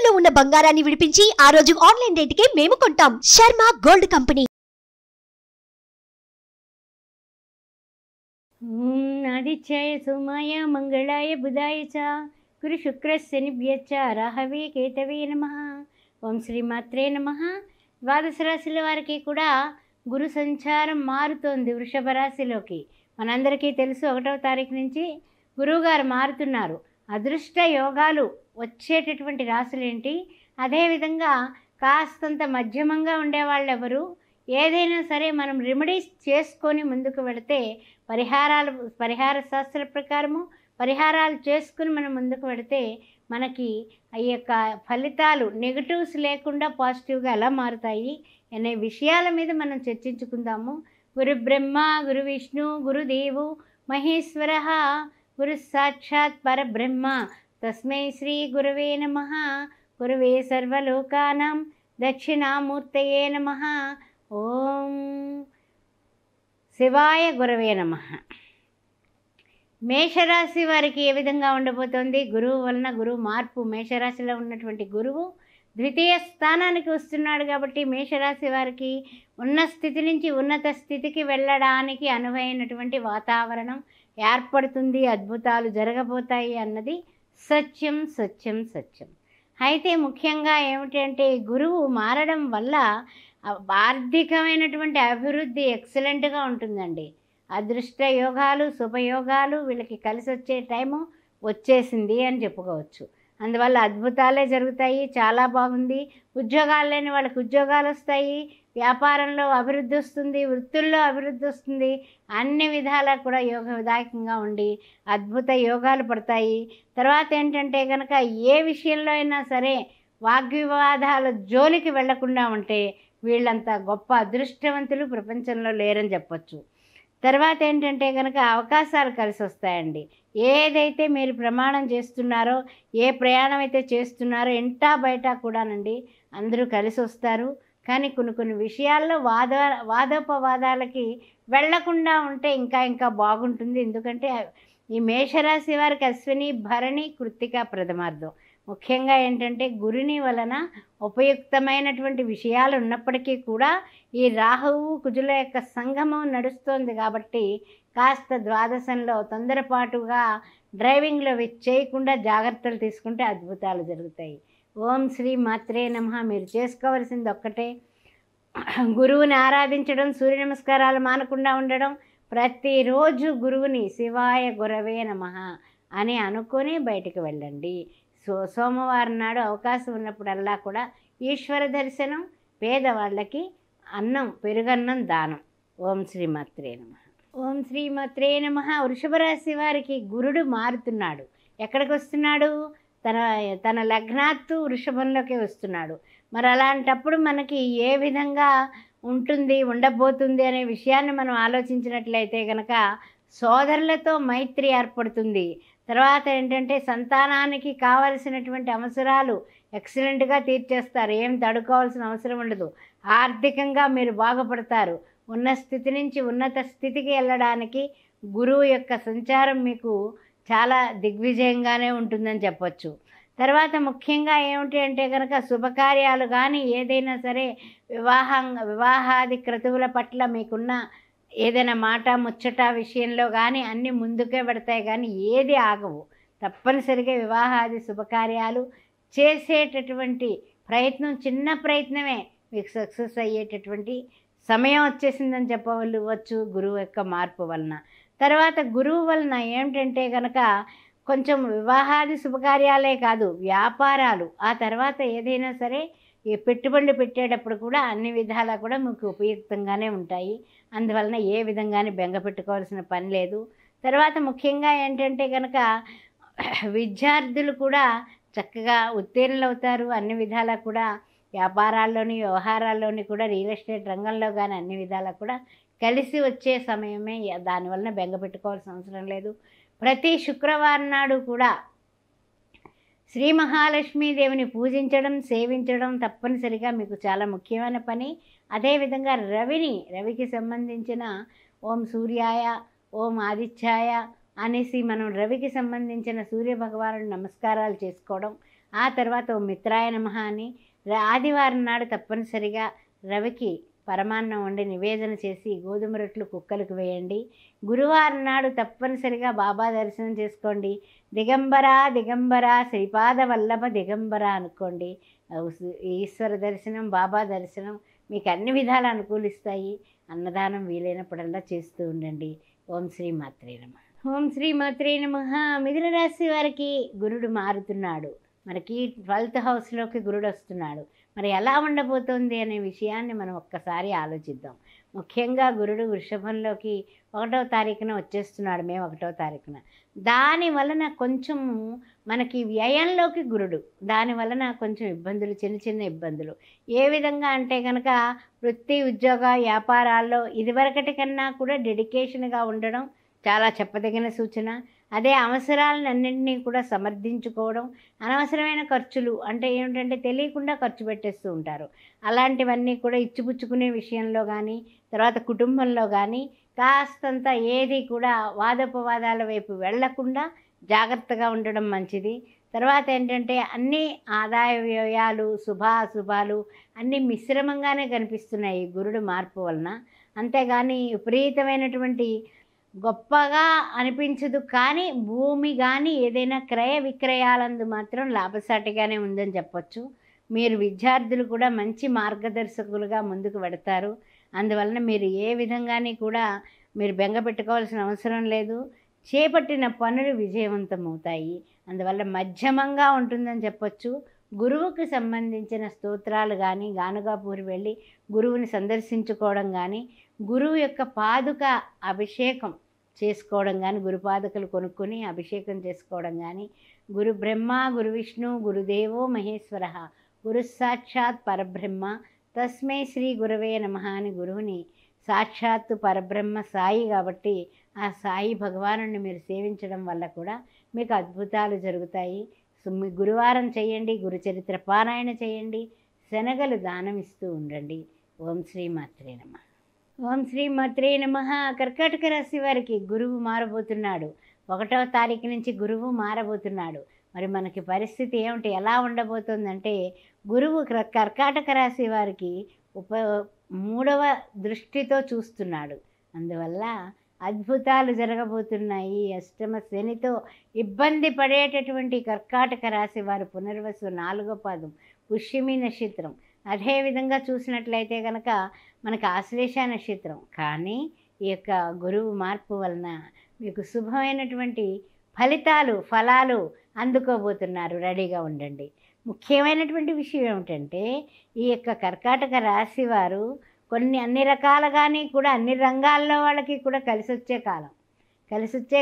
తాకట్టులో ఉన్న బంగారాన్ని విడిపించి ఆ రోజు ఆన్లైన్ రేటుకే మేము కొంటాం. Sharma gold company. ఆదిత్యాయ సోమాయ మంగళాయ బుధాయ చ గురు శుక్ర శనిభ్యశ్చ రాహవే కేతవే నమః. ఓం శ్రీమాత్రే నమః. ద్వాదశ రాశుల వారికి కూడా గురు సంచారం మారుతోంది వృషభ రాశిలోకి. మనందరికీ తెలుసు 1వ తారీఖు నుంచి గురువుగారు మారుతున్నారు. అదృష్ట యోగాలు వచ్చేటటువంటి రాశులేంటి, అదేవిధంగా కాస్తంత మధ్యమంగా ఉండేవాళ్ళు ఎవరు, ఏదైనా సరే మనం రెమెడీస్ చేసుకొని ముందుకు వెళితే పరిహార శాస్త్ర ప్రకారము పరిహారాలు చేసుకుని మనం ముందుకు వెళితే మనకి ఈ యొక్క ఫలితాలు నెగటివ్స్ లేకుండా పాజిటివ్గా ఎలా మారుతాయి అనే విషయాల మీద మనం చర్చించుకుందాము. గురు బ్రహ్మ గురు విష్ణు గురుదేవు మహేశ్వర గురు సాక్షాత్ పరబ్రహ్మ తస్మై శ్రీ గురవే నమః. గురవే సర్వలోకానాం దక్షిణామూర్తయే నమః. ఓం శివాయ గురవే నమః. మేషరాశి వారికి ఏ విధంగా ఉండబోతోంది? గురువు వలన గురువు మార్పు. మేషరాశిలో ఉన్నటువంటి గురువు ద్వితీయ స్థానానికి వస్తున్నాడు కాబట్టి మేషరాశి వారికి ఉన్న స్థితి నుంచి ఉన్నత స్థితికి వెళ్ళడానికి అనువైనటువంటి వాతావరణం ఏర్పడుతుంది. అద్భుతాలు జరగబోతాయి అన్నది సత్యం సత్యం సత్యం. అయితే ముఖ్యంగా ఏమిటంటే గురువు మారడం వల్ల ఆర్థికమైనటువంటి అభివృద్ధి ఎక్సలెంట్గా ఉంటుందండి. అదృష్ట యోగాలు శుభయోగాలు వీళ్ళకి కలిసి వచ్చే టైము వచ్చేసింది అని చెప్పుకోవచ్చు. అందువల్ల అద్భుతాలే జరుగుతాయి. చాలా బాగుంది. ఉద్యోగాలు లేని వాళ్ళకి ఉద్యోగాలు వస్తాయి, వ్యాపారంలో అభివృద్ధి వస్తుంది, వృత్తుల్లో అభివృద్ధి వస్తుంది. అన్ని విధాలా కూడా యోగదాయకంగా ఉండి అద్భుత యోగాలు పడతాయి. తర్వాత ఏంటంటే కనుక ఏ విషయంలో అయినా సరే వాగ్వివాదాల జోలికి వెళ్లకుండా ఉంటే వీళ్ళంతా గొప్ప అదృష్టవంతులు ప్రపంచంలో లేరని చెప్పచ్చు. తర్వాత ఏంటంటే కనుక అవకాశాలు కలిసి వస్తాయండి. ఏదైతే మీరు ప్రమాణం చేస్తున్నారో, ఏ ప్రయాణం అయితే చేస్తున్నారో ఇంటా బయట కూడానండి అందరూ కలిసి వస్తారు. కానీ కొన్ని విషయాల్లో వాదోపవాదాలకి వెళ్లకుండా ఉంటే ఇంకా బాగుంటుంది. ఎందుకంటే ఈ మేషరాశి వారికి అశ్విని భరణి కృత్తిక ప్రథమార్థం. ముఖ్యంగా ఏంటంటే గురుని వలన ఉపయుక్తమైనటువంటి విషయాలు ఉన్నప్పటికీ కూడా ఈ రాహువు కుజుల యొక్క సంగమం నడుస్తోంది కాబట్టి కాస్త ద్వాదశంలో తొందరపాటుగా డ్రైవింగ్లో చేయకుండా జాగ్రత్తలు తీసుకుంటే అద్భుతాలు జరుగుతాయి. ఓం శ్రీ మాత్రే నమః. మీరు చేసుకోవలసింది ఒక్కటే, గురువుని ఆరాధించడం, సూర్య నమస్కారాలు మానకుండా ఉండడం, ప్రతిరోజు గురువుని శివాయ గురవే నమః అని అనుకొని బయటికి వెళ్ళండి. సోమవారం నాడు అవకాశం ఉన్నప్పుడల్లా కూడా ఈశ్వర దర్శనం, పేదవాళ్ళకి అన్నం పెరుగన్నం దానం. ఓం శ్రీమాత్రే నమః. ఓం శ్రీమాత్రే నమః. వృషభ రాశి వారికి గురుడు మారుతున్నాడు. ఎక్కడికి వస్తున్నాడు? తన లగ్నాత్తు వృషభంలోకి వస్తున్నాడు. మరి అలాంటప్పుడు మనకి ఏ విధంగా ఉండబోతుంది అనే విషయాన్ని మనం ఆలోచించినట్లయితే కనుక సోదరులతో మైత్రి ఏర్పడుతుంది. తర్వాత ఏంటంటే సంతానానికి కావలసినటువంటి అవసరాలు ఎక్సలెంట్గా తీర్చేస్తారు. ఏం తడుకోవాల్సిన అవసరం ఉండదు. ఆర్థికంగా మీరు బాగుపడతారు. ఉన్న స్థితి నుంచి ఉన్నత స్థితికి వెళ్ళడానికి గురువు యొక్క సంచారం మీకు చాలా దిగ్విజయంగానే ఉంటుందని చెప్పచ్చు. తర్వాత ముఖ్యంగా ఏమిటి అంటే కనుక శుభకార్యాలు కానీ ఏదైనా సరే వివాహాది క్రతువుల పట్ల మీకున్న ఏదైనా మాట ముచ్చట విషయంలో కానీ అన్నీ ముందుకే పెడతాయి, కానీ ఏది ఆగవు. తప్పనిసరిగా వివాహాది శుభకార్యాలు చేసేటటువంటి ప్రయత్నం, చిన్న ప్రయత్నమే మీకు సక్సెస్ అయ్యేటటువంటి సమయం వచ్చేసిందని చెప్పవచ్చు గురువు యొక్క మార్పు వలన. తర్వాత గురువు వలన ఏమిటంటే కనుక కొంచెం వివాహాది శుభకార్యాలే కాదు, వ్యాపారాలు, ఆ తర్వాత ఏదైనా సరే ఈ పెట్టుబడులు పెట్టేటప్పుడు కూడా అన్ని విధాలా కూడా మీకు ఉపయుక్తంగానే ఉంటాయి. అందువలన ఏ విధంగానే బెంగ పెట్టుకోవాల్సిన పని లేదు. తర్వాత ముఖ్యంగా ఏంటంటే కనుక విద్యార్థులు కూడా చక్కగా ఉత్తీర్ణులు అవుతారు. అన్ని విధాలా కూడా వ్యాపారాల్లోని వ్యవహారాల్లోని కూడా రియల్ ఎస్టేట్ రంగంలో కానీ అన్ని విధాలా కూడా కలిసి వచ్చే సమయమే. దానివలన బెంగ పెట్టుకోవాల్సిన అవసరం లేదు. ప్రతి శుక్రవారం నాడు కూడా శ్రీ మహాలక్ష్మీదేవిని పూజించడం, సేవించడం తప్పనిసరిగా మీకు చాలా ముఖ్యమైన పని. అదేవిధంగా రవికి సంబంధించిన ఓం సూర్యాయ ఓం ఆదిత్యాయ అనేసి మనం రవికి సంబంధించిన సూర్య భగవానుడు నమస్కారాలు చేసుకోవడం, ఆ తర్వాత ఓ మిత్రాయ నమః అని ఆదివారం నాడు తప్పనిసరిగా రవికి పరమాన్నం వండి నివేదన చేసి గోధుమ రొట్టెలు కుక్కలకు వేయండి. గురువారం నాడు తప్పనిసరిగా బాబా దర్శనం చేసుకోండి. దిగంబర దిగంబర శ్రీపాద వల్లభ దిగంబర అనుకోండి. ఈశ్వర దర్శనం, బాబా దర్శనం మీకు అన్ని విధాలు అనుకూలిస్తాయి. అన్నదానం వీలైనప్పుడల్లా చేస్తూ ఉండండి. ఓం శ్రీ మాత్రే నమః. ఓం శ్రీ మాత్రే నమః. మిథున రాశి వారికి గురుడు మారుతున్నాడు. మనకి 12th హౌస్లోకి గురుడు వస్తున్నాడు. మరి ఎలా ఉండబోతోంది అనే విషయాన్ని మనం ఒక్కసారి ఆలోచిద్దాం. ముఖ్యంగా గురుడు వృషభంలోకి 1వ తారీఖున వచ్చేస్తున్నాడు, మే 1వ తారీఖున. దాని వలన కొంచెము మనకి వ్యయంలోకి గురుడు, దాని వలన కొంచెం ఇబ్బందులు, చిన్న చిన్న ఇబ్బందులు. ఏ విధంగా అంటే కనుక వృత్తి, ఉద్యోగ, వ్యాపారాల్లో ఇదివరకటి కన్నా కూడా డెడికేషన్గా ఉండడం చాలా చెప్పదగిన సూచన. అదే అవసరాలన్నింటినీ కూడా సమర్థించుకోవడం, అనవసరమైన ఖర్చులు అంటే ఏమిటంటే తెలియకుండా ఖర్చు పెట్టేస్తూ ఉంటారు. అలాంటివన్నీ కూడా ఇచ్చిపుచ్చుకునే విషయంలో కానీ, తర్వాత కుటుంబంలో కానీ కాస్తంత ఏది కూడా వాదోపవాదాల వైపు వెళ్లకుండా జాగ్రత్తగా ఉండడం మంచిది. తర్వాత ఏంటంటే అన్ని ఆదాయ వ్యయాలు, శుభాశుభాలు అన్నీ మిశ్రమంగానే కనిపిస్తున్నాయి గురుడు మార్పు వలన. అంతేగాని విపరీతమైనటువంటి గొప్పగా అనిపించదు. కానీ భూమి కానీ ఏదైనా క్రయ విక్రయాలందు మాత్రం లాభసాటిగానే ఉందని చెప్పొచ్చు. మీరు విద్యార్థులు కూడా మంచి మార్గదర్శకులుగా ముందుకు పెడతారు. అందువలన మీరు ఏ విధంగానే కూడా మీరు బెంగ పెట్టుకోవాల్సిన అవసరం లేదు. చేపట్టిన పనులు విజయవంతమవుతాయి. అందువల్ల మధ్యమంగా ఉంటుందని చెప్పొచ్చు. గురువుకి సంబంధించిన స్తోత్రాలు కానీ, గానుగాపూరి వెళ్ళి గురువుని సందర్శించుకోవడం కానీ, గురువు యొక్క పాదుక అభిషేకం చేసుకోవడం కానీ, గురుపాదుకలు కొనుక్కొని అభిషేకం చేసుకోవడం కానీ, గురు బ్రహ్మ గురు విష్ణు గురుదేవో మహేశ్వర గురు సాక్షాత్ పరబ్రహ్మ తస్మై శ్రీ గురవే నమః అని గురువుని సాక్షాత్తు పరబ్రహ్మ సాయి కాబట్టి ఆ సాయి భగవానుని మీరు సేవించడం వల్ల కూడా మీకు అద్భుతాలు జరుగుతాయి. మీ గురువారం చేయండి, గురుచరిత్ర పారాయణ చేయండి, శనగలు దానం ఇస్తూ ఉండండి. ఓం శ్రీ మాత్రే నమః. ఓం శ్రీ మాత్రే నమః. కర్కాటక రాశి వారికి గురువు మారబోతున్నాడు. 1వ తారీఖు నుంచి గురువు మారబోతున్నాడు. మరి మనకి పరిస్థితి ఏమిటి, ఎలా ఉండబోతుందంటే గురువు కర్కాటక రాశి వారికి 3వ దృష్టితో చూస్తున్నాడు. అందువల్ల అద్భుతాలు జరగబోతున్నాయి. అష్టమ శనితో ఇబ్బంది పడేటటువంటి కర్కాటక రాశి వారు పునర్వసు 4వ పాదం, పుష్యమి నక్షత్రం, అదేవిధంగా చూసినట్లయితే కనుక మనకు ఆశ్లేష నక్షత్రం. కానీ ఈ యొక్క గురువు మార్పు వలన మీకు శుభమైనటువంటి ఫలాలు అందుకోబోతున్నారు. రెడీగా ఉండండి. ముఖ్యమైనటువంటి విషయం ఏమిటంటే ఈ యొక్క కర్కాటక రాశి వారు అన్ని రకాలుగానే కూడా అన్ని రంగాల్లో వాళ్ళకి కూడా కలిసొచ్చే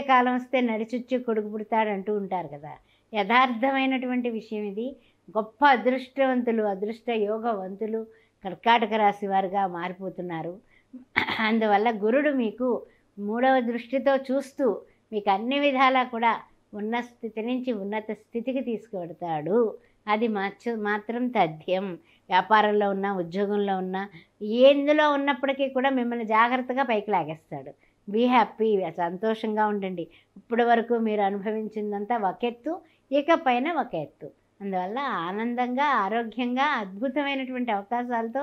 కాలం వస్తే నడిచుచ్చి కొడుకు పుడతాడు అంటూ ఉంటారు కదా. యథార్థమైనటువంటి విషయం ఇది. గొప్ప అదృష్టవంతులు, అదృష్ట యోగవంతులు కర్కాటక రాశి వారుగా మారిపోతున్నారు. అందువల్ల గురుడు మీకు 3వ దృష్టితో చూస్తూ మీకు అన్ని విధాలా కూడా ఉన్న స్థితి నుంచి ఉన్నత స్థితికి తీసుకువెడతాడు. అది మాత్రం తథ్యం. వ్యాపారంలో ఉన్నా, ఉద్యోగంలో ఉన్నా, ఎందులో ఉన్నప్పటికీ కూడా మిమ్మల్ని జాగ్రత్తగా పైకి లాగేస్తాడు. బీ హ్యాపీ, సంతోషంగా ఉండండి. ఇప్పటి వరకు మీరు అనుభవించిందంతా ఒక ఎత్తు, ఇకపైన ఒక ఎత్తు. అందువల్ల ఆనందంగా, ఆరోగ్యంగా, అద్భుతమైనటువంటి అవకాశాలతో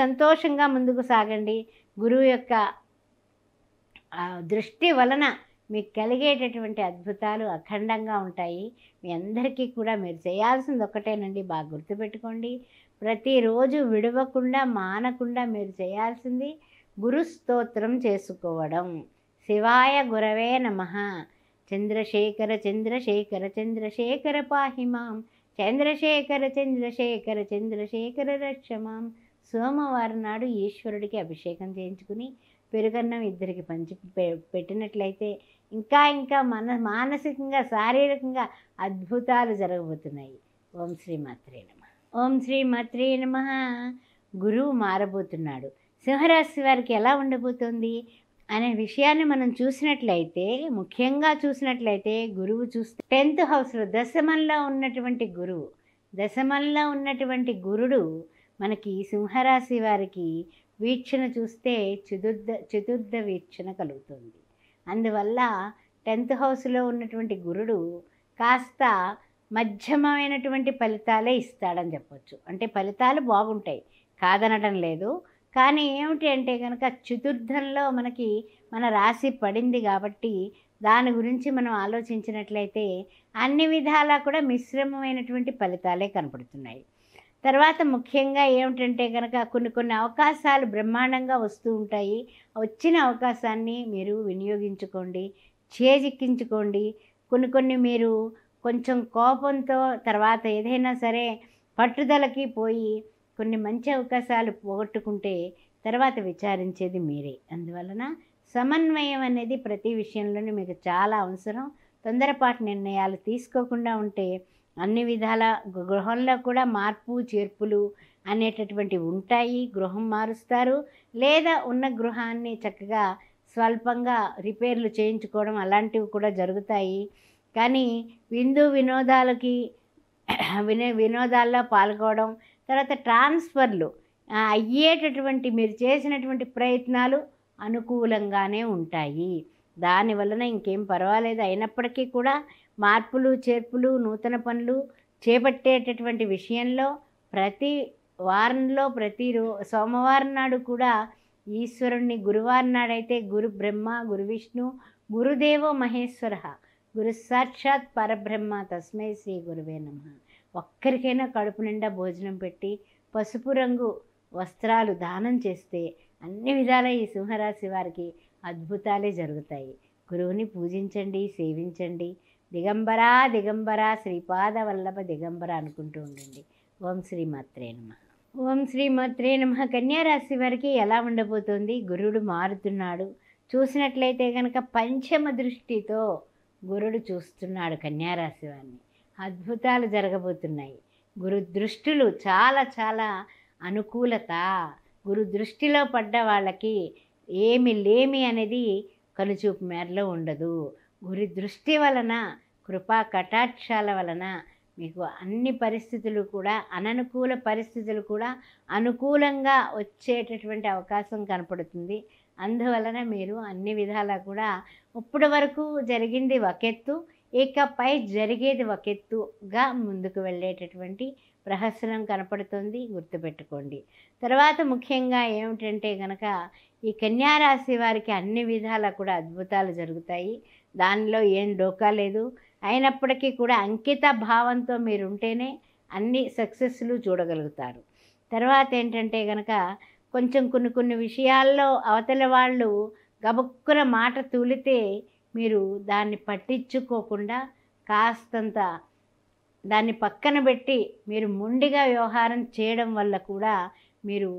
సంతోషంగా ముందుకు సాగండి. గురువు యొక్క దృష్టి వలన మీకు కలిగేటటువంటి అద్భుతాలు అఖండంగా ఉంటాయి. మీ అందరికీ కూడా మీరు చేయాల్సింది ఒకటేనండి, బాగా గుర్తుపెట్టుకోండి. ప్రతిరోజు విడవకుండా, మానకుండా మీరు చేయాల్సింది గురు స్తోత్రం చేసుకోవడం. శివాయ గురవే నమః. చంద్రశేఖర చంద్రశేఖర చంద్రశేఖర పాహిమాం, చంద్రశేఖర చంద్రశేఖర చంద్రశేఖర రక్షమాం. సోమవారం నాడు ఈశ్వరుడికి అభిషేకం చేయించుకుని పెరుగన్నం ఇద్దరికి పంచి పెట్టినట్లయితే ఇంకా మానసికంగా, శారీరకంగా అద్భుతాలు జరగబోతున్నాయి. ఓం శ్రీ మాత్రే నమః. ఓం శ్రీ మాత్రే నమః. గురువు మారబోతున్నాడు. సింహరాశి వారికి ఎలా ఉండబోతోంది అనే విషయాన్ని మనం చూసినట్లయితే, ముఖ్యంగా చూసినట్లయితే గురువు చూస్తే 10th హౌస్లో దశమంలో ఉన్నటువంటి గురుడు మనకి సింహరాశి వారికి వీక్షణ చూస్తే చతుర్థ వీక్షణ కలుగుతుంది. అందువల్ల 10th హౌస్లో ఉన్నటువంటి గురుడు కాస్త మధ్యమైనటువంటి ఫలితాలే ఇస్తాడని చెప్పొచ్చు. అంటే ఫలితాలు బాగుంటాయి, కాదనడం లేదు. కానీ ఏమిటి అంటే కనుక చతుర్థంలో మనకి మన రాశి పడింది కాబట్టి దాని గురించి మనం ఆలోచించినట్లయితే అన్ని విధాలా కూడా మిశ్రమమైనటువంటి ఫలితాలే కనపడుతున్నాయి. తర్వాత ముఖ్యంగా ఏమిటంటే కనుక కొన్ని అవకాశాలు బ్రహ్మాండంగా వస్తూ ఉంటాయి. వచ్చిన అవకాశాన్ని మీరు వినియోగించుకోండి, చేజిక్కించుకోండి. కొన్ని మీరు కొంచెం కోపంతో తర్వాత ఏదైనా సరే పట్టుదలకి పోయి కొన్ని మంచి అవకాశాలు పోగొట్టుకుంటే తర్వాత విచారించేది మీరే. అందువలన సమన్వయం అనేది ప్రతి విషయంలోనూ మీకు చాలా అవసరం. తొందరపాటు నిర్ణయాలు తీసుకోకుండా ఉంటే అన్ని విధాల గృహంలో కూడా మార్పు చేర్పులు అనేటటువంటివి ఉంటాయి. గృహం మారుస్తారు, లేదా ఉన్న గృహాన్ని చక్కగా స్వల్పంగా రిపేర్లు చేయించుకోవడం అలాంటివి కూడా జరుగుతాయి. కానీ వినోదాలకి వినోదాల్లో పాల్గొనడం, తర్వాత ట్రాన్స్ఫర్లు అయ్యేటటువంటి మీరు చేసినటువంటి ప్రయత్నాలు అనుకూలంగానే ఉంటాయి. దానివలన ఇంకేం పర్వాలేదు. అయినప్పటికీ కూడా మార్పులు చేర్పులు నూతన పనులు చేపట్టేటటువంటి విషయంలో ప్రతి వారంలో సోమవారం నాడు కూడా ఈశ్వరుణ్ణి, గురువారం నాడైతే గురు బ్రహ్మ గురు విష్ణు గురుదేవో మహేశ్వర గురు సాక్షాత్ పరబ్రహ్మ తస్మై శ్రీ గురువే నమః. ఒక్కరికైనా కడుపు నిండా భోజనం పెట్టి పసుపు రంగు వస్త్రాలు దానం చేస్తే అన్ని విధాల ఈ సింహరాశి వారికి అద్భుతాలే జరుగుతాయి. గురువుని పూజించండి, సేవించండి. దిగంబరా దిగంబర శ్రీపాద వల్లభ దిగంబర అనుకుంటూ ఉండండి. ఓం శ్రీ మాత్రే నమః. ఓం శ్రీ మాత్రే నమః. కన్యారాశి వారికి ఎలా ఉండబోతోంది? గురుడు మారుతున్నాడు. చూసినట్లయితే కనుక పంచమ దృష్టితో గురుడు చూస్తున్నాడు కన్యారాశి వారిని. అద్భుతాలు జరగబోతున్నాయి. గురు దృష్టిలు చాలా చాలా అనుకూలత. గురు దృష్టిలో పడ్డ వాళ్ళకి ఏమి లేమి అనేది కనుచూపు మేరలో ఉండదు. గురి దృష్టి వలన, కృపా కటాక్షాల వలన మీకు అన్ని పరిస్థితులు కూడా, అననుకూల పరిస్థితులు కూడా అనుకూలంగా వచ్చేటటువంటి అవకాశం కనపడుతుంది. అందువలన మీరు అన్ని విధాలా కూడా ఇప్పటి వరకు జరిగింది ఒక ఎత్తు, ఇకపై జరిగేది ఒక ఎత్తుగా ముందుకు వెళ్ళేటటువంటి ప్రహసనం కనపడుతుంది. గుర్తుపెట్టుకోండి. తర్వాత ముఖ్యంగా ఏమిటంటే కనుక ఈ కన్యారాశి వారికి అన్ని విధాలా కూడా అద్భుతాలు జరుగుతాయి. దానిలో ఏం డోకా లేదు. అయినప్పటికీ కూడా అంకిత భావంతో మీరు ఉంటేనే అన్ని సక్సెస్లు చూడగలుగుతారు. తర్వాత ఏంటంటే కనుక కొంచెం కొన్ని విషయాల్లో అవతల వాళ్ళు గబుక్కున మాట తూలితే మీరు దాన్ని పట్టించుకోకుండా కాస్తంత దాన్ని పక్కన పెట్టి మీరు మొండిగా వ్యవహారం చేయడం వల్ల కూడా మీరు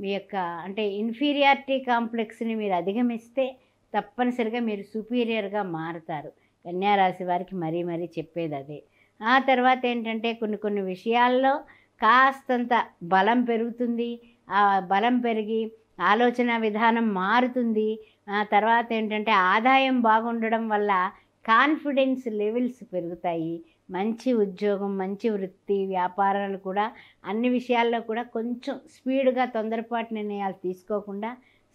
మీ యొక్క అంటే ఇన్ఫీరియారిటీ కాంప్లెక్స్ని మీరు అధిగమిస్తే తప్పనిసరిగా మీరు సుపీరియర్గా మారుతారు. కన్యారాశి వారికి మరీ చెప్పేది అదే. ఆ తర్వాత ఏంటంటే కొన్ని విషయాల్లో కాస్తంత బలం పెరుగుతుంది. ఆ బలం పెరిగి ఆలోచన విధానం మారుతుంది. ఆ తర్వాత ఏంటంటే ఆదాయం బాగుండడం వల్ల కాన్ఫిడెన్స్ లెవెల్స్ పెరుగుతాయి. మంచి ఉద్యోగం, మంచి వృత్తి, వ్యాపారాలు కూడా అన్ని విషయాల్లో కూడా కొంచెం స్పీడ్గా తొందరపాటు నిర్ణయాలు తీసుకోకుండా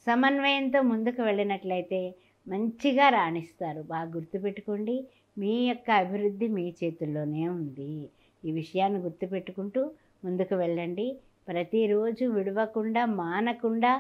సమన్వయంతో ముందుకు వెళ్ళినట్లయితే మంచిగా రాణిస్తారు. బాగా గుర్తుపెట్టుకోండి, మీ యొక్క అభివృద్ధి మీ చేతుల్లోనే ఉంది. ఈ విషయాన్ని గుర్తుపెట్టుకుంటూ ముందుకు వెళ్ళండి. ప్రతిరోజు విడవకుండా మానకుండా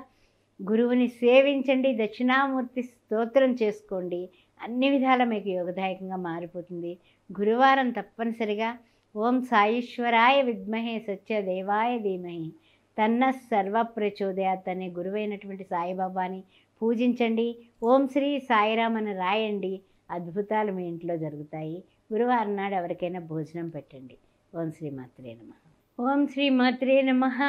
గురువుని సేవించండి, దక్షిణామూర్తి స్తోత్రం చేసుకోండి. అన్ని విధాలా మీకు యోగదాయకంగా మారిపోతుంది. గురువారం తప్పనిసరిగా ఓం సాయేశ్వరాయ విద్మహే సత్యదేవాయ ధీమహి తన్న సర్వ ప్రచోదయాత్ అనే గురువైనటువంటి సాయిబాబాని పూజించండి. ఓం శ్రీ సాయిరామ్ అని రాయండి. అద్భుతాలు మీ ఇంట్లో జరుగుతాయి. గురువారం నాడు ఎవరికైనా భోజనం పెట్టండి. ఓం శ్రీ మాత్రే నమః. ఓం శ్రీ మాత్రే నమః.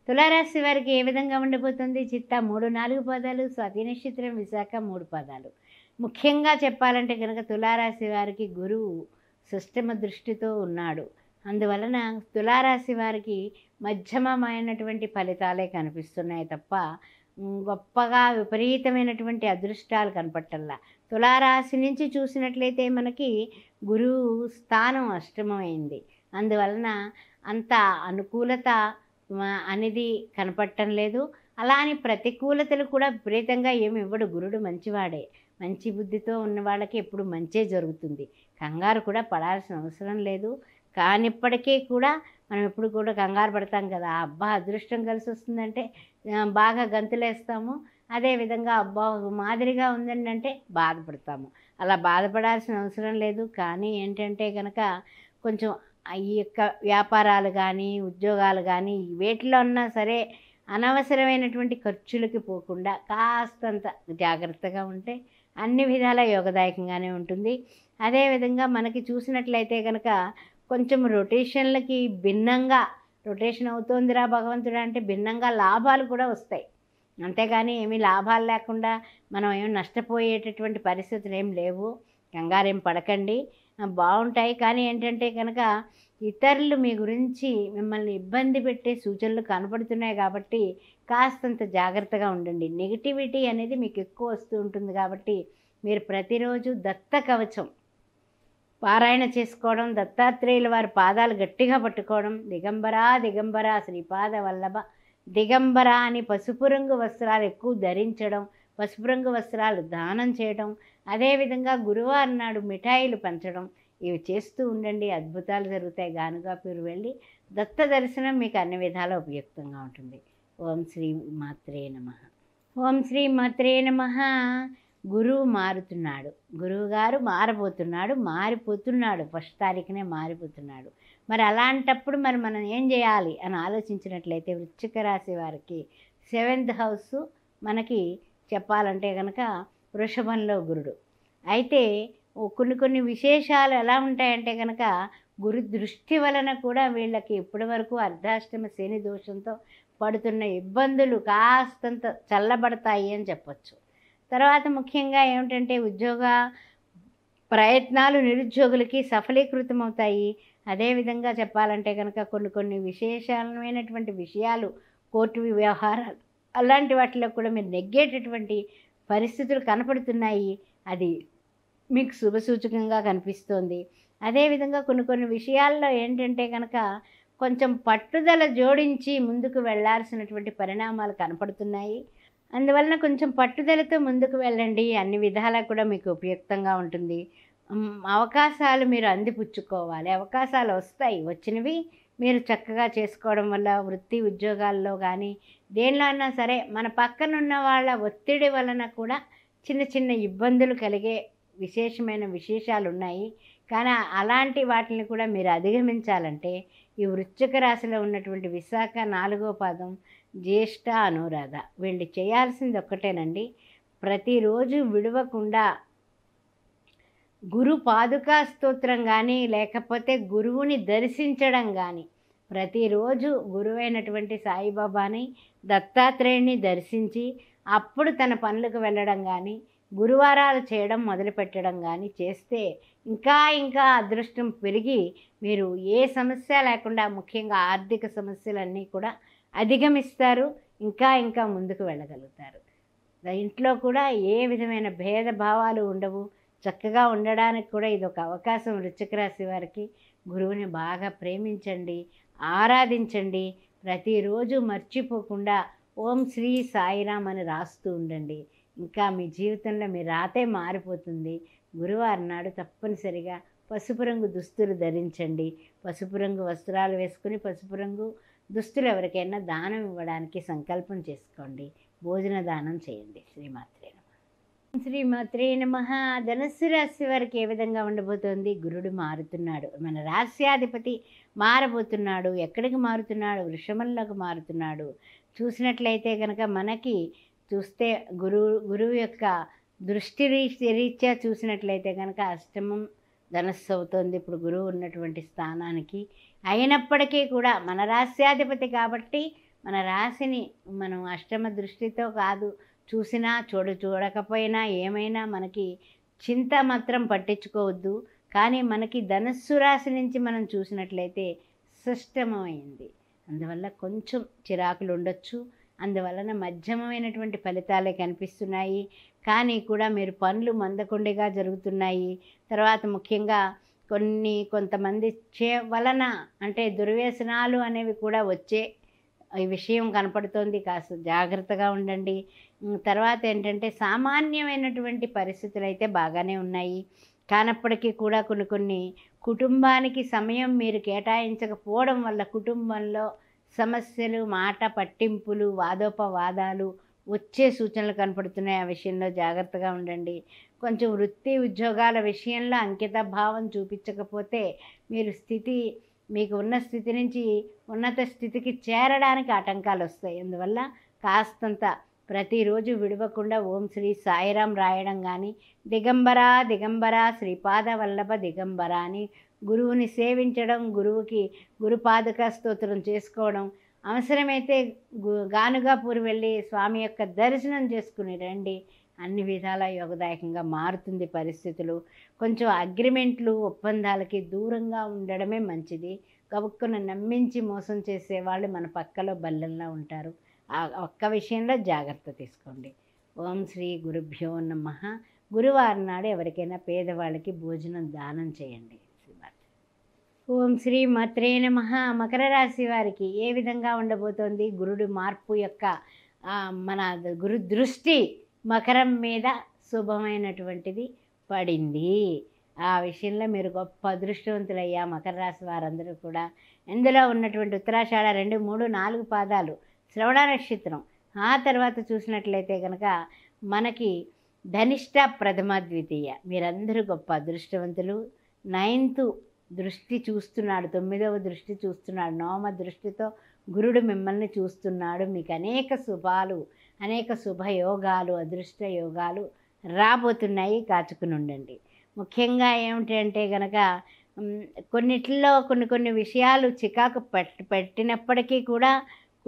తులారాశి వారికి ఏ విధంగా ఉండబోతుంది? చిత్త 3-4 పాదాలు, స్వాతి నక్షత్రం, విశాఖ 3 పాదాలు. ముఖ్యంగా చెప్పాలంటే కనుక తులారాశి వారికి గురువు సుష్టమ దృష్టితో ఉన్నాడు. అందువలన తులారాశి వారికి మధ్యమమైనటువంటి ఫలితాలే కనిపిస్తున్నాయి తప్ప గొప్పగా విపరీతమైనటువంటి అదృష్టాలు కనపట్టల్లా. తులారాశి నుంచి చూసినట్లయితే మనకి గురువు స్థానం అష్టమమైంది. అందువలన అంత అనుకూలత అనేది కనపడటం లేదు. అలా అని ప్రతికూలతలు కూడా విపరీతంగా ఏమి ఇవ్వడు. గురుడు మంచివాడే. మంచి బుద్ధితో ఉన్న వాళ్ళకి ఎప్పుడు మంచే జరుగుతుంది. కంగారు కూడా పడాల్సిన అవసరం లేదు. కానిప్పటికీ కూడా మనం ఎప్పుడు కూడా కంగారు పడతాం కదా, అబ్బా అదృష్టం కలిసి వస్తుందంటే బాగా గంతులేస్తాము. అదేవిధంగా అబ్బా మాదిరిగా ఉందండి అంటే బాధపడతాము. అలా బాధపడాల్సిన అవసరం లేదు. కానీ ఏంటంటే కనుక కొంచెం ఈ యొక్క వ్యాపారాలు కానీ ఉద్యోగాలు కానీ వేటిలో ఉన్నా సరే అనవసరమైనటువంటి ఖర్చులకి పోకుండా కాస్తంత జాగ్రత్తగా ఉంటే అన్ని విధాలా యోగదాయకంగానే ఉంటుంది. అదేవిధంగా మనకి చూసినట్లయితే కనుక కొంచెం రొటేషన్లకి భిన్నంగా రొటేషన్ అవుతోందిరా భగవంతుడా అంటే భిన్నంగా లాభాలు కూడా వస్తాయి. అంతేగాని ఏమీ లాభాలు లేకుండా మనం ఏమి నష్టపోయేటటువంటి పరిస్థితులు ఏం లేవు. కంగారేం పడకండి, బాగుంటాయి. కానీ ఏంటంటే కనుక ఇతరులు మీ గురించి మిమ్మల్ని ఇబ్బంది పెట్టే సూచనలు కనపడుతున్నాయి కాబట్టి కాస్తంత జాగ్రత్తగా ఉండండి. నెగిటివిటీ అనేది మీకు ఎక్కువ వస్తూ ఉంటుంది కాబట్టి మీరు ప్రతిరోజు దత్త కవచం పారాయణ చేసుకోవడం, దత్తాత్రేయుల వారి పాదాలు గట్టిగా పట్టుకోవడం, దిగంబరా దిగంబరా శ్రీపాద వల్లభ దిగంబర అని పసుపు రంగు వస్త్రాలు ఎక్కువ ధరించడం, పసుపు రంగు వస్త్రాలు దానం చేయడం, అదేవిధంగా గురువారం నాడు మిఠాయిలు పంచడం, ఇవి చేస్తూ ఉండండి. అద్భుతాలు జరుగుతాయి. గానుగాపూర్ వెళ్ళి దత్త దర్శనం మీకు అన్ని విధాలా ఉపయుక్తంగా ఉంటుంది. ఓం శ్రీ మాత్రే నమః. ఓం శ్రీ మాత్రే నమః. గురువు మారుతున్నాడు, గురువుగారు మారిపోతున్నాడు. 1వ తారీఖునే మారిపోతున్నాడు. మరి అలాంటప్పుడు మనం ఏం చేయాలి అని ఆలోచించినట్లయితే వృశ్చిక రాశి వారికి 7th హౌస్ మనకి చెప్పాలంటే కనుక వృషభంలో గురుడు. అయితే కొన్ని విశేషాలు ఎలా ఉంటాయంటే కనుక గురు దృష్టి వలన కూడా వీళ్ళకి ఇప్పటి వరకు అర్ధాష్టమ శని దోషంతో పడుతున్న ఇబ్బందులు కాస్తంత చల్లబడతాయి అని చెప్పచ్చు. తర్వాత ముఖ్యంగా ఏమిటంటే ఉద్యోగ ప్రయత్నాలు నిరుద్యోగులకి సఫలీకృతం అవుతాయి. అదేవిధంగా చెప్పాలంటే కనుక కొన్ని విశేషమైనటువంటి విషయాలు, కోర్టు వ్యవహారాలు అలాంటి వాటిలో కూడా మీరు నెగ్గేటటువంటి పరిస్థితులు కనపడుతున్నాయి. అది మీకు శుభసూచకంగా కనిపిస్తోంది. అదేవిధంగా కొన్ని విషయాల్లో ఏంటంటే కనుక కొంచెం పట్టుదల జోడించి ముందుకు వెళ్ళాల్సినటువంటి పరిణామాలు కనపడుతున్నాయి. అందువలన కొంచెం పట్టుదలతో ముందుకు వెళ్ళండి. అన్ని విధాలా కూడా మీకు ఉపయుక్తంగా ఉంటుంది. అవకాశాలు మీరు అందిపుచ్చుకోవాలి. అవకాశాలు వస్తాయి. వచ్చినవి మీరు చక్కగా చేసుకోవడం వల్ల వృత్తి ఉద్యోగాల్లో కానీ దేనిలో అయినా సరే మన పక్కనున్న వాళ్ళ ఒత్తిడి వలన కూడా చిన్న ఇబ్బందులు కలిగే విశేషాలు ఉన్నాయి. కానీ అలాంటి వాటిని కూడా మీరు అధిగమించాలంటే ఈ వృశ్చిక రాశిలో ఉన్నటువంటి విశాఖ 4వ పాదం, జ్యేష్ఠ, అనురాధ వీళ్ళు చేయాల్సింది ఒక్కటేనండి. ప్రతిరోజు విడవకుండా గురు పాదుకా స్తోత్రం కానీ లేకపోతే గురువుని దర్శించడం కానీ, ప్రతిరోజు గురువైనటువంటి సాయిబాబాని దత్తాత్రేయుని దర్శించి అప్పుడు తన పనులకు వెళ్ళడం కానీ గురువారాలు చేయడం మొదలుపెట్టడం కానీ చేస్తే ఇంకా అదృష్టం పెరిగి మీరు ఏ సమస్య లేకుండా ముఖ్యంగా ఆర్థిక సమస్యలన్నీ కూడా అధిగమిస్తారు. ఇంకా ముందుకు వెళ్ళగలుగుతారు. ఇంట్లో కూడా ఏ విధమైన భేదభావాలు ఉండవు. చక్కగా ఉండడానికి కూడా ఇది ఒక అవకాశం. వృశ్చిక రాశి వారికి గురువుని బాగా ప్రేమించండి, ఆరాధించండి. ప్రతిరోజు మర్చిపోకుండా ఓం శ్రీ సాయిరామ్ అని రాస్తూ ఉండండి. ఇంకా మీ జీవితంలో మీ రాతే మారిపోతుంది. గురువారం నాడు తప్పనిసరిగా పసుపు రంగు దుస్తులు ధరించండి. పసుపు రంగు వస్త్రాలు వేసుకుని పసుపు రంగు దుస్తులు ఎవరికైనా దానం ఇవ్వడానికి సంకల్పం చేసుకోండి. భోజన దానం చేయండి. శ్రీమాత్రే నమః. శ్రీమాత్రే నమః. ధనుస్సు రాశి వారికి ఏ విధంగా ఉండబోతోంది? గురుడు మారుతున్నాడు. మన రాశ్యాధిపతి మారబోతున్నాడు. ఎక్కడికి మారుతున్నాడు? వృషభంలోకి మారుతున్నాడు. చూసినట్లయితే కనుక మనకి చూస్తే గురువు యొక్క దృష్టి రీత్యా చూసినట్లయితే కనుక అష్టమం ధనస్సు అవుతుంది ఇప్పుడు గురువు ఉన్నటువంటి స్థానానికి. అయినప్పటికీ కూడా మన రాశ్యాధిపతి కాబట్టి మన రాశిని మనం అష్టమ దృష్టితో కాదు చూసినా చూడకపోయినా ఏమైనా మనకి చింత మాత్రం పట్టించుకోవద్దు. కానీ మనకి ధనస్సు రాశి నుంచి మనం చూసినట్లయితే షష్టమమైంది. అందువల్ల కొంచెం చిరాకులు ఉండొచ్చు. అందువలన మధ్యమమైనటువంటి ఫలితాలే కనిపిస్తున్నాయి. కానీ కూడా మీరు పనులు మందకొండిగా జరుగుతున్నాయి. తర్వాత ముఖ్యంగా కొంతమంది వలన అంటే దుర్వ్యసనాలు అనేవి కూడా వచ్చే ఈ విషయం కనపడుతోంది. కాస్త జాగ్రత్తగా ఉండండి. తర్వాత ఏంటంటే సామాన్యమైనటువంటి పరిస్థితులు అయితే బాగానే ఉన్నాయి. కానప్పటికీ కూడా కొన్ని కుటుంబానికి సమయం మీరు కేటాయించకపోవడం వల్ల కుటుంబంలో సమస్యలు, మాట పట్టింపులు, వాదోపవాదాలు వచ్చే సూచనలు కనపడుతున్నాయి. ఆ విషయంలో జాగ్రత్తగా ఉండండి. కొంచెం వృత్తి ఉద్యోగాల విషయంలో అంకిత భావం చూపించకపోతే మీకు ఉన్న స్థితి నుంచి ఉన్నత స్థితికి చేరడానికి ఆటంకాలు వస్తాయి. అందువల్ల కాస్తంత ప్రతిరోజు విడవకుండా ఓం శ్రీ సాయిరాం రాయడం కానీ, దిగంబర దిగంబర శ్రీపాద వల్లభ దిగంబర అని గురువుని సేవించడం, గురుపాదుక స్తోత్రం చేసుకోవడం, అవసరమైతే గానుగాపూర్ వెళ్ళి స్వామి యొక్క దర్శనం చేసుకుని రండి. అన్ని విధాల యోగదాయకంగా మారుతుంది పరిస్థితులు. కొంచెం అగ్రిమెంట్లు, ఒప్పందాలకి దూరంగా ఉండడమే మంచిది. గబుక్కున నమ్మించి మోసం చేసేవాళ్ళు మన పక్కలో బల్లెల్లా ఉంటారు. ఆ ఒక్క విషయంలో జాగ్రత్త తీసుకోండి. ఓం శ్రీ గురుభ్యో నమః. గురువారం నాడు ఎవరికైనా పేదవాళ్ళకి భోజనం దానం చేయండి. ఓం శ్రీ మాత్రే నమః. మకర రాశి వారికి ఏ విధంగా ఉండబోతోంది? గురుడు మార్పు యొక్క మన గురు దృష్టి మకరం మీద శుభమైనటువంటిది పడింది. ఆ విషయంలో మీరు గొప్ప అదృష్టవంతులయ్యా మకర రాశి వారందరూ కూడా. ఇందులో ఉన్నటువంటి ఉత్తరాషాఢ 2, 3, 4 పాదాలు, శ్రవణ నక్షత్రం, ఆ తర్వాత చూసినట్లయితే కనుక మనకి ధనిష్ట, ప్రథమ, ద్వితీయ, మీరందరూ గొప్ప అదృష్టవంతులు. 9th దృష్టి చూస్తున్నాడు, 9వ దృష్టి చూస్తున్నాడు, 9వ దృష్టితో గురుడు మిమ్మల్ని చూస్తున్నాడు. మీకు అనేక శుభాలు, అనేక శుభయోగాలు, అదృష్ట యోగాలు రాబోతున్నాయి. కాచుకుని ఉండండి. ముఖ్యంగా ఏమిటంటే కనుక కొన్నిట్లో కొన్ని విషయాలు చికాకు పెట్టినప్పటికీ కూడా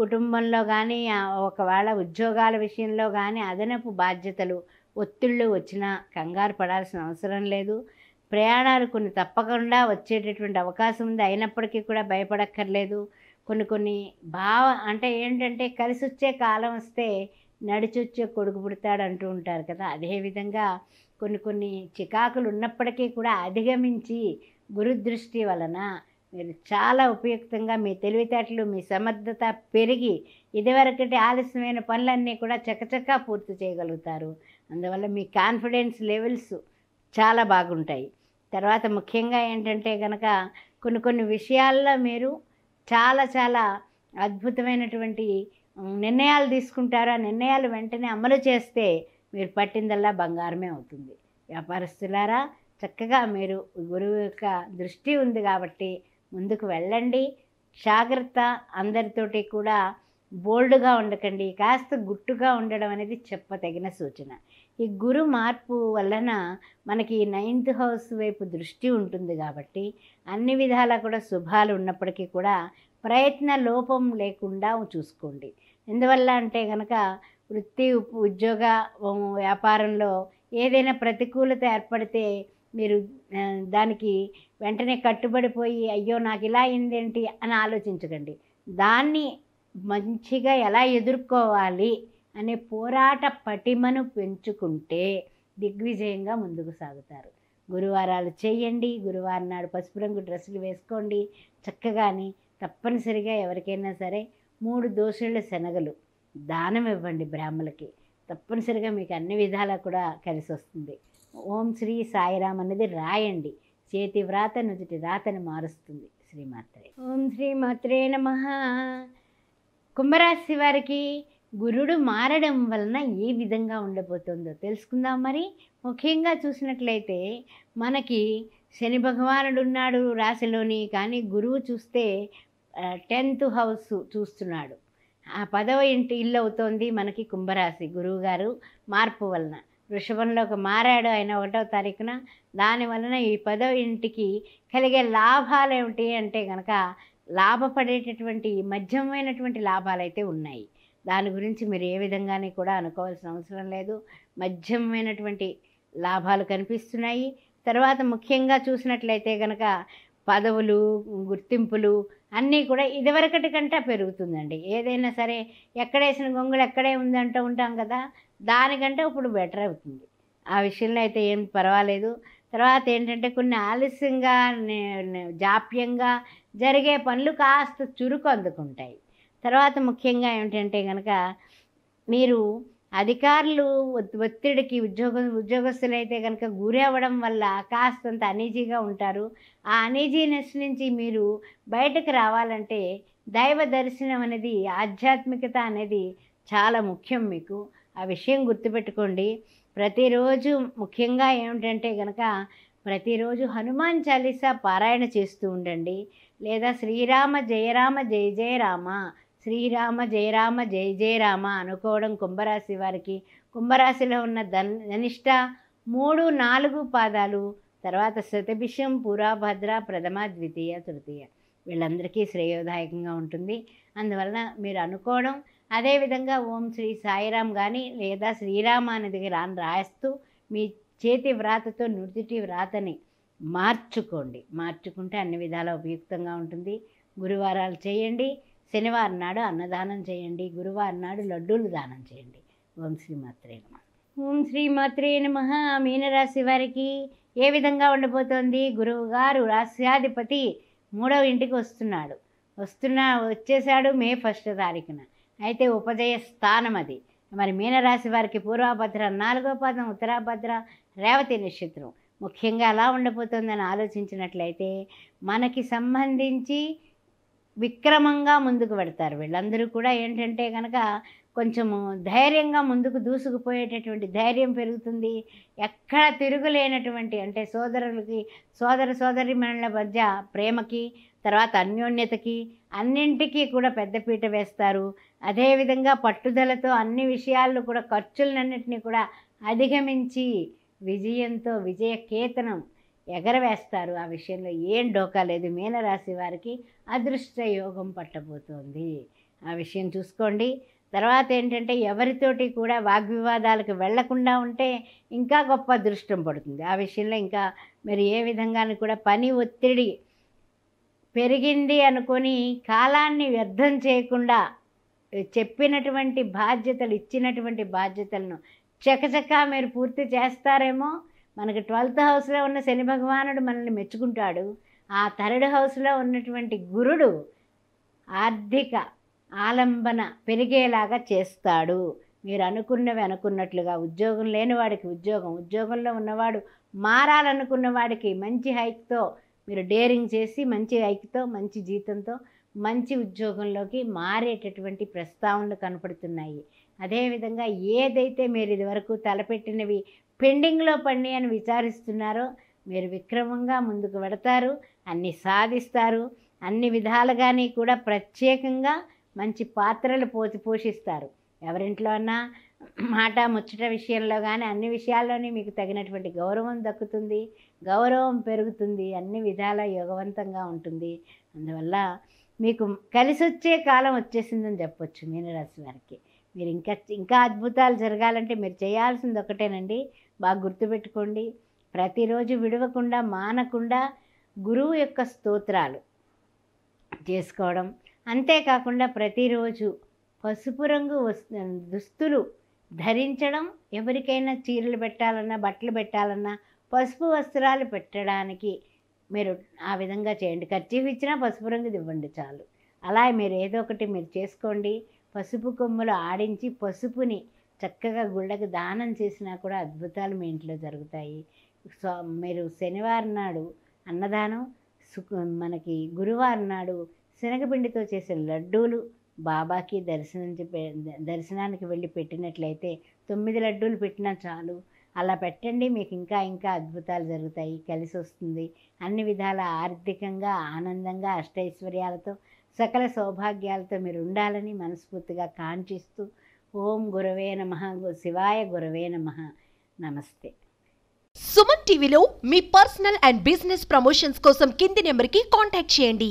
కుటుంబంలో కానీ, ఒకవేళ ఉద్యోగాల విషయంలో కానీ అదనపు బాధ్యతలు, ఒత్తిళ్ళు వచ్చినా కంగారు పడాల్సిన అవసరం లేదు. ప్రయాణాలు కొన్ని తప్పకుండా వచ్చేటటువంటి అవకాశం ఉంది. అయినప్పటికీ కూడా భయపడక్కర్లేదు. కొన్ని అంటే ఏంటంటే కలిసి వచ్చే కాలం వస్తే నడిచొచ్చే కొడుకు పుడతాడు అంటూ ఉంటారు కదా. అదేవిధంగా కొన్ని చికాకులు ఉన్నప్పటికీ కూడా అధిగమించి గురుదృష్టి వలన మీరు చాలా ఉపయుక్తంగా మీ తెలివితేటలు, మీ సమర్థత పెరిగి ఇదివరకటి ఆలస్యమైన పనులన్నీ కూడా చకచకా పూర్తి చేయగలుగుతారు. అందువల్ల మీ కాన్ఫిడెన్స్ లెవెల్స్ చాలా బాగుంటాయి. తర్వాత ముఖ్యంగా ఏంటంటే కనుక కొన్ని విషయాల్లో మీరు చాలా అద్భుతమైనటువంటి నిర్ణయాలు తీసుకుంటారు. ఆ నిర్ణయాలు వెంటనే అమలు చేస్తే మీరు పట్టిందల్లా బంగారమే అవుతుంది. వ్యాపారస్తులారా, చక్కగా మీరు గురువు యొక్క దృష్టి ఉంది కాబట్టి ముందుకు వెళ్ళండి. జాగ్రత్త. అందరితోటి కూడా బోల్డ్గా ఉండకండి. కాస్త గుట్టుగా ఉండడం అనేది చెప్పతగిన సూచన. ఈ గురు మార్పు వలన మనకి 9th హౌస్ వైపు దృష్టి ఉంటుంది కాబట్టి అన్ని విధాలా కూడా శుభాలు ఉన్నప్పటికీ కూడా ప్రయత్న లోపం లేకుండా చూసుకోండి. ఎందువల్ల అంటే కనుక వృత్తి, ఉద్యోగ, వ్యాపారంలో ఏదైనా ప్రతికూలత ఏర్పడితే మీరు దానికి వెంటనే కట్టుబడిపోయి అయ్యో నాకు ఇలా అయిందేంటి అని ఆలోచించకండి. దాన్ని మంచిగా ఎలా ఎదుర్కోవాలి అనే పోరాట పటిమను పెంచుకుంటే దిగ్విజయంగా ముందుకు సాగుతారు. గురువారాలు చేయండి. గురువారం నాడు పసుపు రంగు డ్రెస్సులు వేసుకోండి. చక్కగాని తప్పనిసరిగా ఎవరికైనా సరే 3 దోసెళ్ళ శనగలు దానం ఇవ్వండి బ్రాహ్మలకి. తప్పనిసరిగా మీకు అన్ని విధాలా కూడా కలిసి వస్తుంది. ఓం శ్రీ సాయిరామ్ అనేది రాయండి. చేతి వ్రాత నుదుటి రాతని మారుస్తుంది. శ్రీమాత్రే. ఓం శ్రీమాత్రే నమః. కుంభరాశి వారికి గురుడు మారడం వలన ఏ విధంగా ఉండబోతుందో తెలుసుకుందాం. మరి ముఖ్యంగా చూసినట్లయితే మనకి శని భగవానుడు ఉన్నాడు రాశిలోని, కానీ గురువు చూస్తే 10th హౌస్ చూస్తున్నాడు. ఆ 10వ ఇంటి ఇల్లు అవుతోంది మనకి కుంభరాశి. గురువుగారు మార్పు వలన వృషభంలోకి మారాడు ఆయన 1వ తారీఖున. దాని వలన ఈ 10వ ఇంటికి కలిగే లాభాలు ఏమిటి అంటే కనుక లాభపడేటటువంటి మధ్యమైనటువంటి లాభాలు అయితే ఉన్నాయి. దాని గురించి మీరు ఏ విధంగానే కూడా అనుకోవాల్సిన అవసరం లేదు. మధ్యమైనటువంటి లాభాలు కనిపిస్తున్నాయి. తర్వాత ముఖ్యంగా చూసినట్లయితే కనుక పదవులు, గుర్తింపులు అన్నీ కూడా ఇదివరకటి కంటే పెరుగుతుందండి. ఏదైనా సరే ఎక్కడేసిన గొంగులు ఎక్కడే ఉందంటూ ఉంటాం కదా, దానికంటే ఇప్పుడు బెటర్ అవుతుంది. ఆ విషయంలో అయితే ఏం పర్వాలేదు. తర్వాత ఏంటంటే కొన్ని ఆలస్యంగా, జాప్యంగా జరిగే పనులు కాస్త చురుకు అందుకుంటాయి. తర్వాత ముఖ్యంగా ఏమిటంటే కనుక మీరు అధికారులు ఒత్తిడికి ఉద్యోగస్తులైతే కనుక గురి అవ్వడం వల్ల కాస్తంత అనీజీగా ఉంటారు. ఆ అనీజీనెస్ నుంచి మీరు బయటకు రావాలంటే దైవ దర్శనం అనేది, ఆధ్యాత్మికత అనేది చాలా ముఖ్యం మీకు. ఆ విషయం గుర్తుపెట్టుకోండి. ప్రతిరోజు ముఖ్యంగా ఏమిటంటే కనుక ప్రతిరోజు హనుమాన్ చాలీసా పారాయణ చేస్తూ ఉండండి. లేదా శ్రీరామ జయ రామ జయ జయ రామ, శ్రీరామ జయ రామ జయ జయ రామ అనుకోవడం కుంభరాశి వారికి. కుంభరాశిలో ఉన్న ధనిష్ట 3, 4 పాదాలు, తర్వాత శతభిషం, పూరాభద్ర, ప్రథమ, ద్వితీయ, తృతీయ వీళ్ళందరికీ శ్రేయోదాయకంగా ఉంటుంది. అందువలన మీరు అనుకోవడం, అదేవిధంగా ఓం శ్రీ సాయిరామ్ కానీ లేదా శ్రీరామ అనేది రాస్తూ మీ చేతి వ్రాతతో నుదుటి వ్రాతని మార్చుకుంటే అన్ని విధాల ఉపయుక్తంగా ఉంటుంది. గురువారాలు చేయండి. శనివారం నాడు అన్నదానం చేయండి. గురువారం నాడు లడ్డూలు దానం చేయండి. ఓం శ్రీమాత్రే నమః. ఓం శ్రీమాత్రే నమః. మీనరాశి వారికి ఏ విధంగా ఉండబోతోంది? గురువు గారు రాశ్యాధిపతి 3వ ఇంటికి వచ్చేసాడు మే 1 తారీఖున. అయితే ఉపజయ స్థానం అది. మరి మీనరాశి వారికి పూర్వభద్ర 4వ పాదం, ఉత్తరాభద్ర, రేవతి నక్షత్రం ముఖ్యంగా ఎలా ఉండబోతుందని ఆలోచించినట్లయితే మనకి సంబంధించి విక్రమంగా ముందుకు పెడతారు. వీళ్ళందరూ కూడా ఏంటంటే కనుక కొంచెము ధైర్యంగా ముందుకు దూసుకుపోయేటటువంటి ధైర్యం పెరుగుతుంది. ఎక్కడ తిరుగులేనటువంటి, అంటే సోదరీమణుల మధ్య ప్రేమకి, తర్వాత అన్యోన్యతకి, అన్నింటికీ కూడా పెద్దపీట వేస్తారు. అదేవిధంగా పట్టుదలతో అన్ని విషయాల్లో కూడా ఖర్చులన్నింటినీ కూడా అధిగమించి విజయంతో విజయకేతనం ఎగరవేస్తారు. ఆ విషయంలో ఏం డోకా లేదు. మీనరాశి వారికి అదృష్ట యోగం పట్టబోతోంది. ఆ విషయం చూసుకోండి. తర్వాత ఏంటంటే ఎవరితోటి కూడా వాగ్వివాదాలకు వెళ్లకుండా ఉంటే ఇంకా గొప్ప అదృష్టం పడుతుంది. ఆ విషయంలో ఇంకా మీరు ఏ విధంగానూ కూడా పని ఒత్తిడి పెరిగింది అనుకొని కాలాన్ని వ్యర్థం చేయకుండా చెప్పినటువంటి బాధ్యతలు, ఇచ్చినటువంటి బాధ్యతలను చకచకా మీరు పూర్తి చేస్తారేమో. మనకి 12th హౌస్లో ఉన్న శని భగవానుడు మనల్ని మెచ్చుకుంటాడు. ఆ 3rd హౌస్లో ఉన్నటువంటి గురుడు ఆర్థిక ఆలంబన పెరిగేలాగా చేస్తాడు. మీరు అనుకున్నవి అనుకున్నట్లుగా, ఉద్యోగం లేని వాడికి ఉద్యోగం, ఉద్యోగంలో ఉన్నవాడు మారాలనుకున్న వాడికి మంచి హైక్తో మీరు డేరింగ్ చేసి మంచి హైక్తో, మంచి జీతంతో మంచి ఉద్యోగంలోకి మారేటటువంటి ప్రస్తావనలు కనపడుతున్నాయి. అదేవిధంగా ఏదైతే మీరు ఇదివరకు తలపెట్టినవి పెండింగ్లో పడి అని విచారిస్తున్నారో మీరు విక్రమంగా ముందుకు వెడతారు, అన్ని సాధిస్తారు. అన్ని విధాలుగాని కూడా ప్రత్యేకంగా మంచి పాత్రలు పోషిస్తారు. ఎవరింట్లో అన్నా మాట ముచ్చట విషయంలో కానీ అన్ని విషయాల్లోనే మీకు తగినటువంటి గౌరవం దక్కుతుంది, గౌరవం పెరుగుతుంది, అన్ని విధాల యోగవంతంగా ఉంటుంది. అందువల్ల మీకు కలిసి వచ్చే కాలం వచ్చేసిందని చెప్పొచ్చు మీనరాశి వారికి. మీరు ఇంకా అద్భుతాలు జరగాలంటే మీరు చేయాల్సింది ఒకటేనండి, బాగా గుర్తుపెట్టుకోండి. ప్రతిరోజు విడవకుండా మానకుండా గురువు యొక్క స్తోత్రాలు చేసుకోవడం, అంతేకాకుండా ప్రతిరోజు పసుపు రంగు దుస్తులు ధరించడం. ఎవరికైనా చీరలు పెట్టాలన్నా, బట్టలు పెట్టాలన్నా పసుపు వస్త్రాలు పెట్టడానికి మీరు ఆ విధంగా చేయండి. కర్చీఫ్ ఇచ్చినా పసుపు రంగుది ఇవ్వండి చాలు. అలా మీరు ఏదో ఒకటి మీరు చేసుకోండి. పసుపు కొమ్ములు ఆడించి పసుపుని చక్కగా గుళ్ళకి దానం చేసినా కూడా అద్భుతాలు మీ ఇంట్లో జరుగుతాయి. మీరు శనివారం నాడు అన్నదానం, మనకి గురువారం నాడు శనగపిండితో చేసే లడ్డూలు బాబాకి దర్శనానికి వెళ్ళి పెట్టినట్లయితే 9 లడ్డూలు పెట్టినా చాలు. అలా పెట్టండి, మీకు ఇంకా అద్భుతాలు జరుగుతాయి, కలిసి వస్తుంది. అన్ని విధాల ఆర్థికంగా, ఆనందంగా, అష్టైశ్వర్యాలతో, సకల సౌభాగ్యాలతో మీరు ఉండాలని మనస్ఫూర్తిగా కాంక్షిస్తూ ఓం గురవే నమః, శివాయ గురవే నమః. నమస్తే. సుమన్ టీవీలో మీ పర్సనల్ అండ్ బిజినెస్ ప్రమోషన్స్ కోసం కింది నెంబర్కి కాంటాక్ట్ చేయండి.